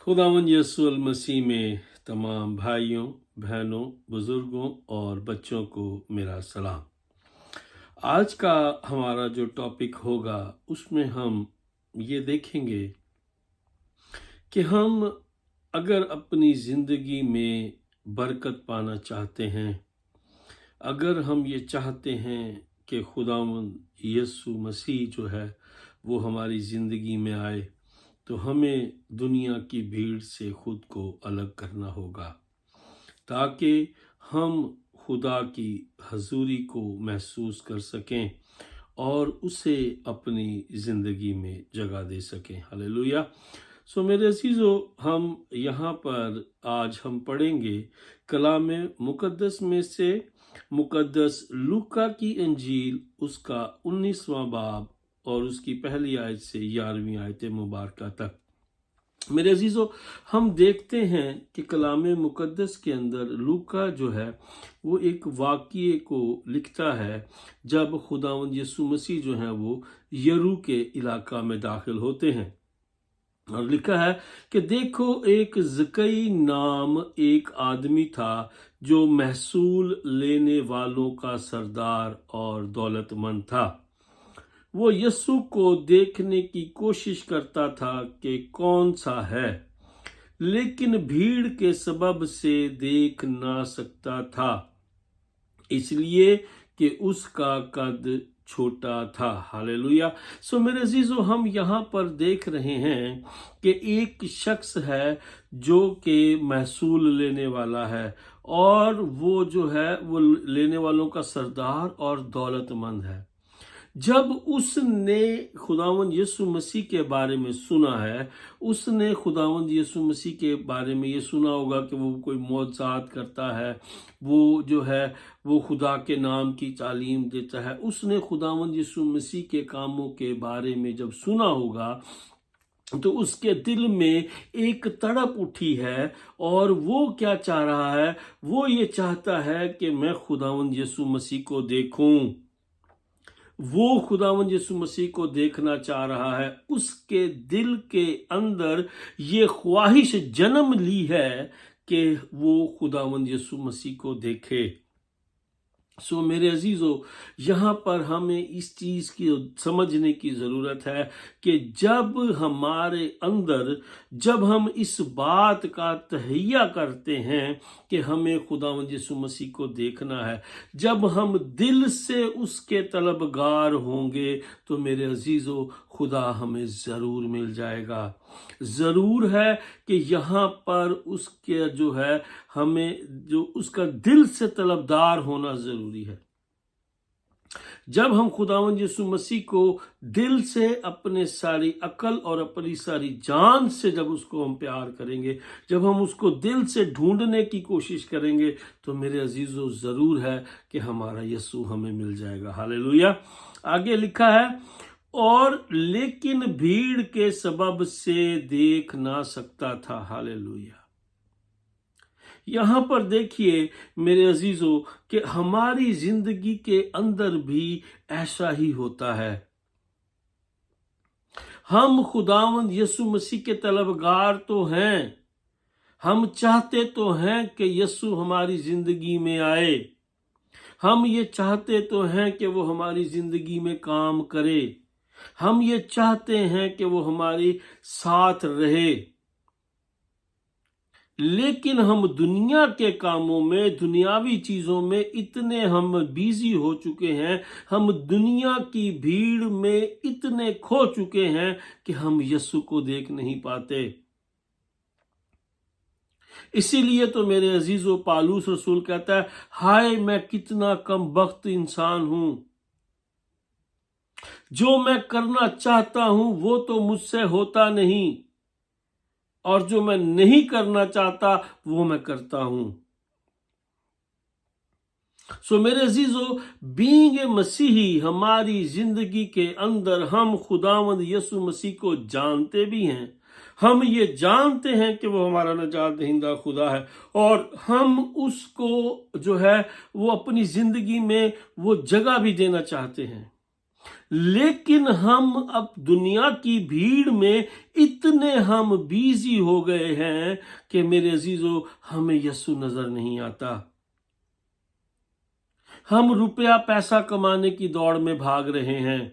खुदावंद यीशु मसीह में तमाम भाइयों, बहनों, बुजुर्गों और बच्चों को मेरा सलाम। आज का हमारा जो टॉपिक होगा उसमें हम ये देखेंगे कि हम अगर अपनी ज़िंदगी में बरकत पाना चाहते हैं, अगर हम ये चाहते हैं कि खुदावंद यीशु मसीह जो है वो हमारी ज़िंदगी में आए, तो हमें दुनिया की भीड़ से खुद को अलग करना होगा ताकि हम खुदा की हजूरी को महसूस कर सकें और उसे अपनी ज़िंदगी में जगह दे सकें। हालेलुया। सो मेरे अजीज़ों, हम यहाँ पर आज हम पढ़ेंगे कलाम मुकद्दस में से मुकद्दस लूका की अंजील उसका 19वां बाब और उसकी पहली आयत से 11वीं आयत मुबारक तक। मेरे अजीज़ों, हम देखते हैं कि कलाम मुकद्दस के अंदर लूका जो है वो एक वाक़ये को लिखता है जब खुदावंद यीशु मसीह जो है वो यरू के इलाका में दाखिल होते हैं। और लिखा है कि देखो, एक ज़कई नाम एक आदमी था जो महसूल लेने वालों का सरदार और दौलतमंद था। वो यीशु को देखने की कोशिश करता था कि कौन सा है, लेकिन भीड़ के सबब से देख ना सकता था, इसलिए कि उसका कद छोटा था। हालेलुया। सो मेरे अजीजों, हम यहाँ पर देख रहे हैं कि एक शख्स है जो कि महसूल लेने वाला है और वो जो है वो लेने वालों का सरदार और दौलतमंद है। जब उसने खुदावंद यीशु मसीह के बारे में सुना है, उसने खुदावंद यीशु मसीह के बारे में ये सुना होगा कि वो कोई मौजज़ात करता है, वो जो है वो खुदा के नाम की तालीम देता है। उसने खुदावंद यीशु मसीह के कामों के बारे में जब सुना होगा तो उसके दिल में एक तड़प उठी है और वो क्या चाह रहा है, वो ये चाहता है कि मैं खुदावंद यीशु मसीह को देखूं। वो खुदावंद यीशु मसीह को देखना चाह रहा है। उसके दिल के अंदर ये ख्वाहिश जन्म ली है कि वो खुदावंद यीशु मसीह को देखे। सो मेरे अजीज़ों, यहाँ पर हमें इस चीज़ की समझने की ज़रूरत है कि जब हमारे अंदर जब हम इस बात का तहैया करते हैं कि हमें खुदावंद यीशु मसीह को देखना है, जब हम दिल से उसके तलबगार होंगे, तो मेरे अजीज़ों खुदा हमें ज़रूर मिल जाएगा। ज़रूर है कि यहाँ पर उसके जो है हमें जो उसका दिल से तलबदार होना ज़रूरी है। जब हम खुदावंद यीशु मसीह को दिल से अपने सारी अकल और अपनी सारी जान से जब उसको हम प्यार करेंगे, जब हम उसको दिल से ढूंढने की कोशिश करेंगे, तो मेरे अजीज़ों ज़रूर है कि हमारा यीशु हमें मिल जाएगा। हालेलुया। आगे लिखा है, और लेकिन भीड़ के सबब से देख ना सकता था। हालेलुया। यहाँ पर देखिए मेरे अजीजों कि हमारी जिंदगी के अंदर भी ऐसा ही होता है। हम खुदावंद यीशु मसीह के तलबगार तो हैं, हम चाहते तो हैं कि यीशु हमारी जिंदगी में आए, हम ये चाहते तो हैं कि वो हमारी जिंदगी में काम करे, हम ये चाहते हैं कि वो हमारे साथ रहे, लेकिन हम दुनिया के कामों में, दुनियावी चीजों में इतने हम बिजी हो चुके हैं, हम दुनिया की भीड़ में इतने खो चुके हैं कि हम यीशु को देख नहीं पाते। इसीलिए तो मेरे अजीजों पालूस रसूल कहता है, हाय मैं कितना कम बख्त इंसान हूं, जो मैं करना चाहता हूं वो तो मुझसे होता नहीं, और जो मैं नहीं करना चाहता वो मैं करता हूं। सो मेरे अजीजों, बीइंग ए मसीही, हमारी जिंदगी के अंदर हम खुदावंद यीशु मसीह को जानते भी हैं, हम ये जानते हैं कि वो हमारा नजात दहिंदा खुदा है, और हम उसको जो है वो अपनी जिंदगी में वो जगह भी देना चाहते हैं। लेकिन हम अब दुनिया की भीड़ में इतने हम बिजी हो गए हैं कि मेरे अजीजों, हमें यीशु नजर नहीं आता। हम रुपया पैसा कमाने की दौड़ में भाग रहे हैं।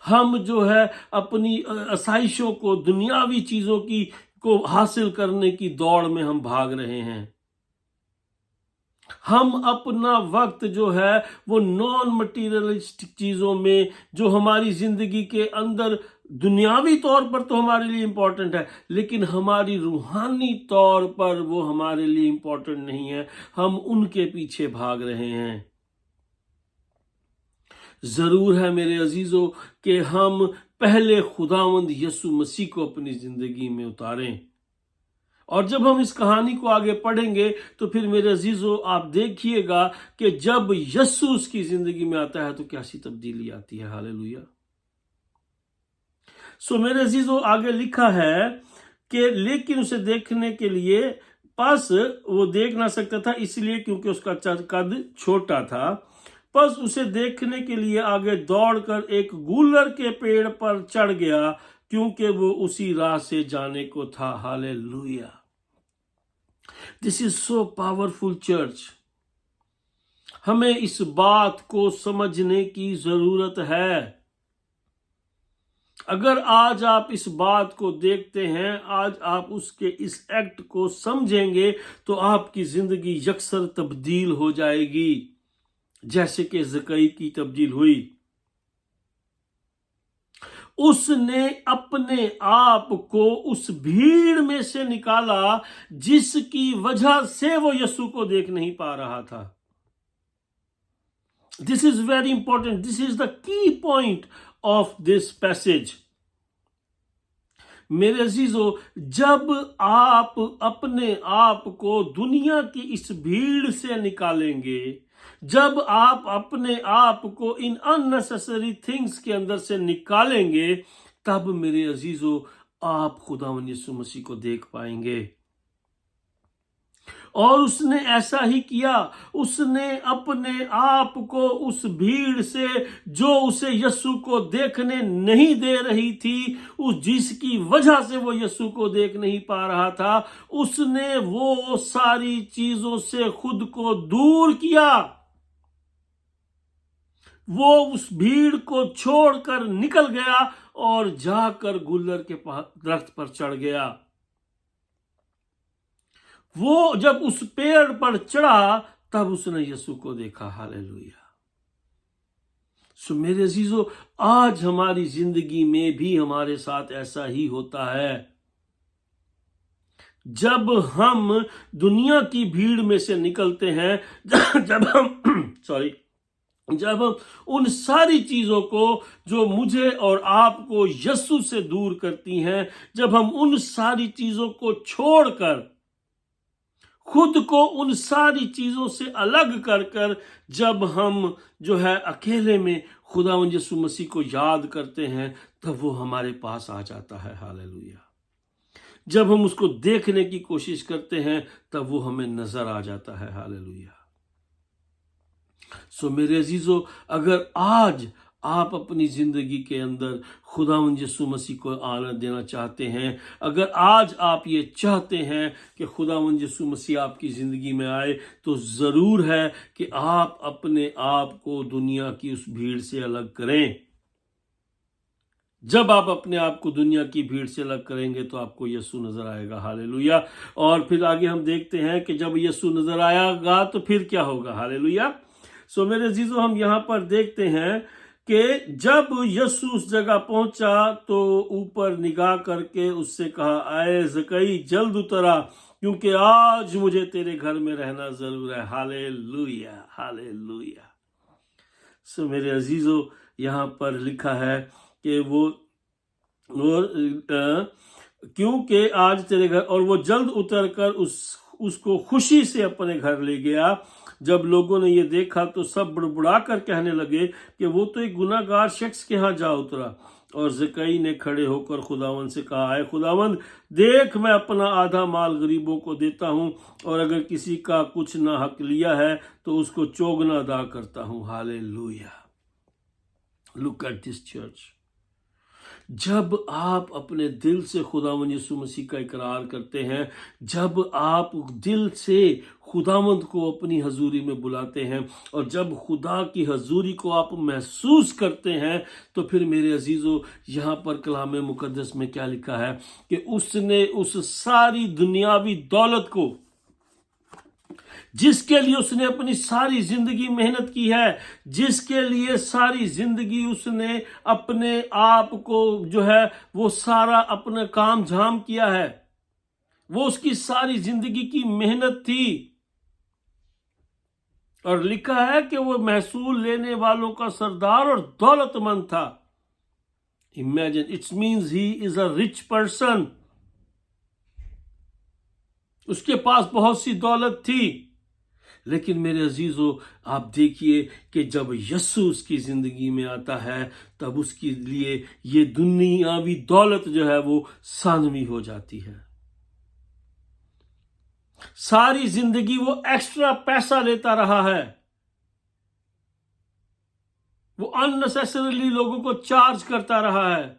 हम जो है अपनी आसाइशों को, दुनियावी चीजों की को हासिल करने की दौड़ में हम भाग रहे हैं। हम अपना वक्त जो है वो नॉन मटीरियलिस्टिक चीजों में, जो हमारी जिंदगी के अंदर दुनियावी तौर पर तो हमारे लिए इंपॉर्टेंट है, लेकिन हमारी रूहानी तौर पर वो हमारे लिए इंपॉर्टेंट नहीं है। हम उनके पीछे भाग रहे हैं। जरूर है मेरे अजीजों कि हम पहले खुदावंद यीशु मसीह को अपनी जिंदगी में उतारें। और जब हम इस कहानी को आगे पढ़ेंगे तो फिर मेरे अजीजों आप देखिएगा कि जब यीशु उसकी जिंदगी में आता है तो कैसी तब्दीली आती है। हालेलुया। सो मेरे अजीजों आगे लिखा है कि लेकिन उसे देखने के लिए पास वो देख ना सकता था, इसलिए क्योंकि उसका कद छोटा था। बस उसे देखने के लिए आगे दौड़कर एक गूलर के पेड़ पर चढ़ गया, क्योंकि वो उसी राह से जाने को था। Hallelujah. This is so powerful church. हमें इस बात को समझने की जरूरत है। अगर आज आप इस बात को देखते हैं, आज आप उसके इस एक्ट को समझेंगे, तो आपकी जिंदगी यकसर तब्दील हो जाएगी, जैसे कि ज़कई की तब्दील हुई। उसने अपने आप को उस भीड़ में से निकाला जिसकी वजह से वो यीशु को देख नहीं पा रहा था। This is very important. This is the key point of this passage. मेरे अजीजों, जब आप अपने आप को दुनिया की इस भीड़ से निकालेंगे, जब आप अपने आप को इन अननेसेसरी थिंग्स के अंदर से निकालेंगे, तब मेरे अजीजों आप खुदावंद यीशु मसीह को देख पाएंगे। और उसने ऐसा ही किया। उसने अपने आप को उस भीड़ से, जो उसे यीशु को देखने नहीं दे रही थी, उस जिसकी वजह से वो यीशु को देख नहीं पा रहा था, उसने वो सारी चीजों से खुद को दूर किया। वो उस भीड़ को छोड़कर निकल गया और जाकर गुल्लर के दरख्त पर चढ़ गया। वो जब उस पेड़ पर चढ़ा तब उसने यीशु को देखा। हालेलुया। सो मेरे अजीजों, आज हमारी जिंदगी में भी हमारे साथ ऐसा ही होता है। जब हम दुनिया की भीड़ में से निकलते हैं, जब हम उन सारी चीजों को जो मुझे और आपको यीशु से दूर करती हैं, जब हम उन सारी चीजों को छोड़कर, खुद को उन सारी चीजों से अलग कर जब हम जो है अकेले में खुदावंद यीशु मसीह को याद करते हैं, तब वो हमारे पास आ जाता है। हालेलुया। जब हम उसको देखने की कोशिश करते हैं, तब वो हमें नजर आ जाता है। हालेलुया। सो मेरे अजीजों, अगर आज आप अपनी जिंदगी के अंदर खुदावंद यीशु मसीह को आनंद देना चाहते हैं, अगर आज आप ये चाहते हैं कि खुदावंद यीशु मसीह आपकी जिंदगी में आए, तो जरूर है कि आप अपने आप को दुनिया की उस भीड़ से अलग करें। जब आप अपने आप को दुनिया की भीड़ से अलग करेंगे तो आपको यीशु नजर आएगा। हालेलुया। और फिर आगे हम देखते हैं कि जब यीशु नजर आएगा तो फिर क्या होगा। हालेलुया। सो मेरे अजीजों, हम यहाँ पर देखते हैं कि जब यीशु उस जगह पहुंचा तो ऊपर निगाह करके उससे कहा, आए ज़कई जल्द उतरा, क्योंकि आज मुझे तेरे घर में रहना जरूर है। हालेलुया। हालेलुया। सो मेरे अजीजों, यहाँ पर लिखा है कि क्योंकि आज तेरे घर, और वो जल्द उतरकर उसको खुशी से अपने घर ले गया। जब लोगों ने ये देखा तो सब बुड़बुड़ा कर कहने लगे कि वो तो एक गुनाहगार शख्स के यहाँ जा उतरा। और ज़कई ने खड़े होकर खुदावंद से कहा, है खुदावंद, देख मैं अपना आधा माल गरीबों को देता हूँ, और अगर किसी का कुछ ना हक लिया है तो उसको चौगुना अदा करता हूँ। Hallelujah. Look at this church. जब आप अपने दिल से खुदावंद यीशु मसीह का इकरार करते हैं, जब आप दिल से खुदावंद को अपनी हजूरी में बुलाते हैं और जब खुदा की हजूरी को आप महसूस करते हैं, तो फिर मेरे अजीजों, यहाँ पर कलाम मुकद्दस में क्या लिखा है कि उसने उस सारी दुनियावी दौलत को, जिसके लिए उसने अपनी सारी जिंदगी मेहनत की है, जिसके लिए सारी जिंदगी उसने अपने आप को जो है वो सारा अपना काम झाम किया है, वो उसकी सारी जिंदगी की मेहनत थी। और लिखा है कि वो महसूल लेने वालों का सरदार और दौलतमंद था। Imagine, it's means he is a rich person. उसके पास बहुत सी दौलत थी, लेकिन मेरे अजीजों, आप देखिए कि जब यीशु उसकी जिंदगी में आता है, तब उसके लिए ये दुनियावी दौलत जो है वो सानवी हो जाती है। सारी जिंदगी वो एक्स्ट्रा पैसा लेता रहा है, वो अननेसेसरीली लोगों को चार्ज करता रहा है।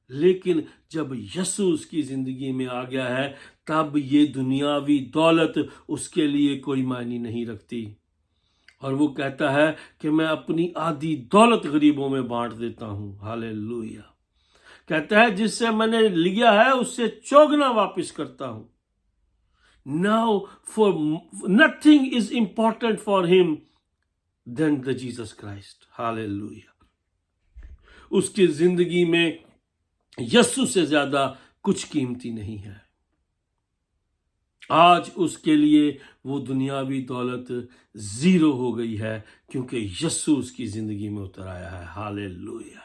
लेकिन जब यीशु उसकी जिंदगी में आ गया है, तब ये दुनियावी दौलत उसके लिए कोई मायने नहीं रखती। और वो कहता है कि मैं अपनी आधी दौलत गरीबों में बांट देता हूं। हालेलुया। कहता है जिससे मैंने लिया है उससे चौगुना वापस करता हूं। Now for nothing is important for him then the Jesus Christ. Hallelujah. उसकी जिंदगी में यीशु से ज्यादा कुछ कीमती नहीं है। आज उसके लिए वो दुनियावी दौलत जीरो हो गई है, क्योंकि यीशु उसकी जिंदगी में उतर आया है। हालेलुया।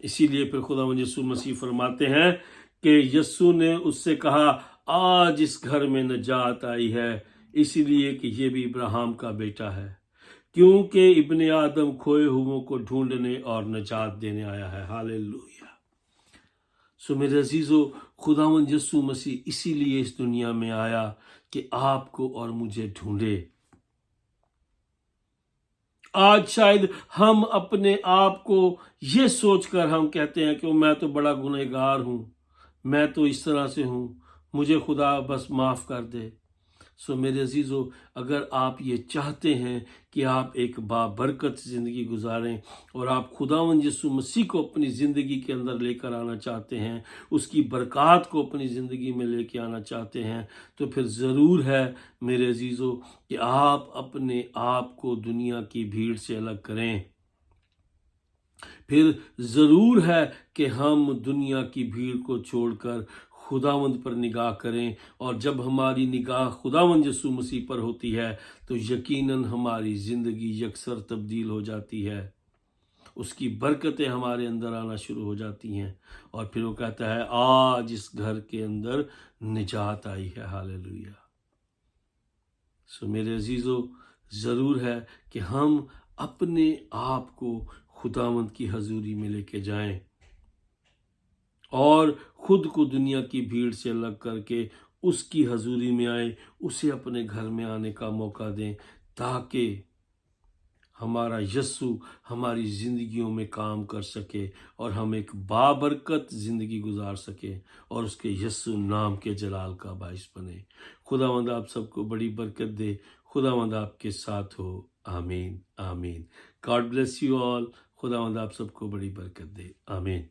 इसीलिए फिर खुदावंद यीशु मसीह फरमाते हैं कि यीशु ने उससे कहा, आज इस घर में नजात आई है, इसलिए कि ये भी इब्राहिम का बेटा है, क्योंकि इब्ने आदम खोए हुओं को ढूंढने और नजात देने आया है। हालेलुया। सो मेरे अजीजों, खुदावंद यीशु मसीह इसीलिए इस दुनिया में आया कि आपको और मुझे ढूंढे। आज शायद हम अपने आप को ये सोचकर हम कहते हैं कि मैं तो बड़ा गुनहगार हूं, मैं तो इस तरह से हूं, मुझे खुदा बस माफ कर दे। सो मेरे अजीजों, अगर आप ये चाहते हैं कि आप एक बाबरकत ज़िंदगी गुजारें और आप खुदावंद यीशु मसीह को अपनी ज़िंदगी के अंदर लेकर आना चाहते हैं, उसकी बरक़ात को अपनी ज़िंदगी में लेके आना चाहते हैं, तो फिर ज़रूर है मेरे अजीज़ों कि आप अपने आप को दुनिया की भीड़ से अलग करें। फिर ज़रूर है कि हम दुनिया की भीड़ को छोड़कर खुदावंद पर निगाह करें, और जब हमारी निगाह खुदावंद यीशु मसीह पर होती है तो यकीनन हमारी ज़िंदगी यकसर तब्दील हो जाती है, उसकी बरकतें हमारे अंदर आना शुरू हो जाती हैं। और फिर वो कहता है, आज इस घर के अंदर निजात आई है। हालेलुया। सो मेरे अजीज़ों, ज़रूर है कि हम अपने आप को खुदावंद की हजूरी में लेके जाएं और खुद को दुनिया की भीड़ से अलग करके उसकी हजूरी में आए, उसे अपने घर में आने का मौका दें, ताकि हमारा यीशु हमारी ज़िंदगियों में काम कर सके और हम एक बाबरकत ज़िंदगी गुजार सके और उसके यीशु नाम के जलाल का बाइस बने। खुदावंद आप सबको बड़ी बरकत दे। खुदावंद आपके साथ हो। आमीन आमीन। God bless you all. खुदावंद आप सबको बड़ी बरकत दे। आमीन।